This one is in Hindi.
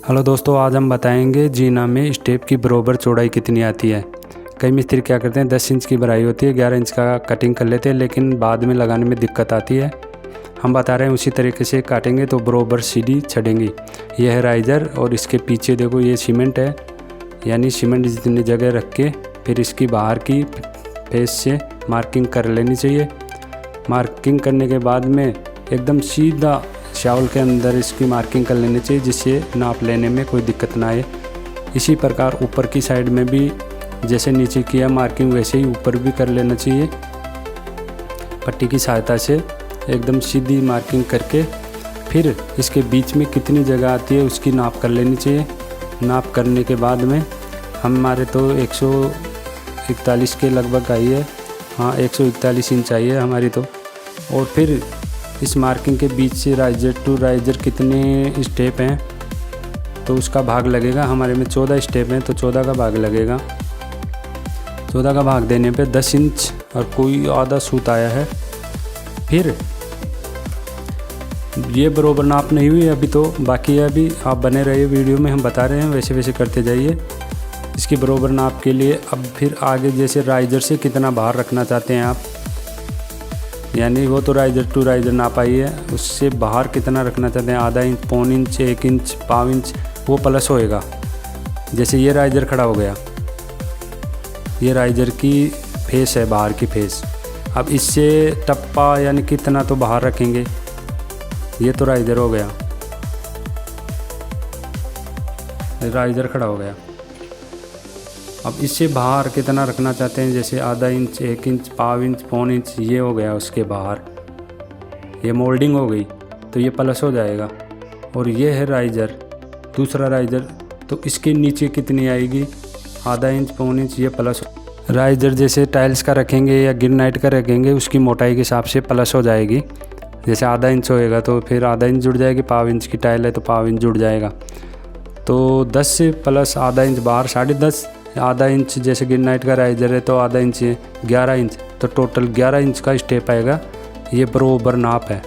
हेलो दोस्तों, आज हम बताएंगे जीना में स्टेप की बराबर चौड़ाई कितनी आती है। कई मिस्त्री क्या करते हैं 10 इंच की भराई होती है, 11 इंच का कटिंग कर लेते हैं, लेकिन बाद में लगाने में दिक्कत आती है। हम बता रहे हैं उसी तरीके से काटेंगे तो बराबर सीधी चढ़ेंगी। यह है राइजर और इसके पीछे देखो ये सीमेंट है, यानी सीमेंट जितनी जगह रख के फिर इसकी बाहर की फेस से मार्किंग कर लेनी चाहिए। मार्किंग करने के बाद में एकदम सीधा शावल के अंदर इसकी मार्किंग कर लेनी चाहिए, जिससे नाप लेने में कोई दिक्कत ना आए। इसी प्रकार ऊपर की साइड में भी जैसे नीचे किया मार्किंग वैसे ही ऊपर भी कर लेना चाहिए। पट्टी की सहायता से एकदम सीधी मार्किंग करके फिर इसके बीच में कितनी जगह आती है उसकी नाप कर लेनी चाहिए। नाप करने के बाद में हमारे तो 141 के लगभग आई है, हाँ 141 इंच आई है हमारी तो। और फिर इस मार्किंग के बीच से राइजर टू राइजर कितने स्टेप हैं तो उसका भाग लगेगा। हमारे में 14 स्टेप हैं तो 14 का भाग लगेगा। 14 का भाग देने पे 10 इंच और कोई आधा सूत आया है। फिर ये बराबर नाप नहीं हुई अभी तो बाकी है, अभी आप बने रहिए वीडियो में, हम बता रहे हैं वैसे वैसे करते जाइए। इसकी बराबर नाप के लिए अब फिर आगे जैसे राइजर से कितना बाहर रखना चाहते हैं आप, यानी वो तो राइजर टू राइजर नाप आई है, उससे बाहर कितना रखना चाहते हैं, आधा इंच, पौन इंच, 1 इंच, पाव इंच, वो प्लस होएगा। जैसे ये राइजर खड़ा हो गया, ये राइजर की फेस है, बाहर की फेस। अब इससे टप्पा यानी कितना तो बाहर रखेंगे। ये तो राइजर हो गया, राइजर खड़ा हो गया। अब इससे बाहर कितना रखना चाहते हैं, जैसे आधा इंच, 1 इंच, पाव इंच, पौन इंच, ये हो गया उसके बाहर। ये मोल्डिंग हो गई तो ये प्लस हो जाएगा। और ये है राइजर, दूसरा राइजर, तो इसके नीचे कितनी आएगी, आधा इंच, पौन इंच, ये प्लस। राइजर जैसे टाइल्स का रखेंगे या गिरनाइट का रखेंगे उसकी मोटाई के हिसाब से प्लस हो जाएगी। जैसे आधा इंच होएगा तो फिर आधा इंच जुड़ जाएगी, पाव इंच की टाइल है तो पाव इंच जुड़ जाएगा। तो 10 से प्लस आधा इंच बाहर, 10.5, आधा इंच जैसे गिरनाइट का राइजर है तो आधा इंच, 11 इंच, तो टोटल 11 इंच का स्टेप आएगा। ये बराबर नाप है।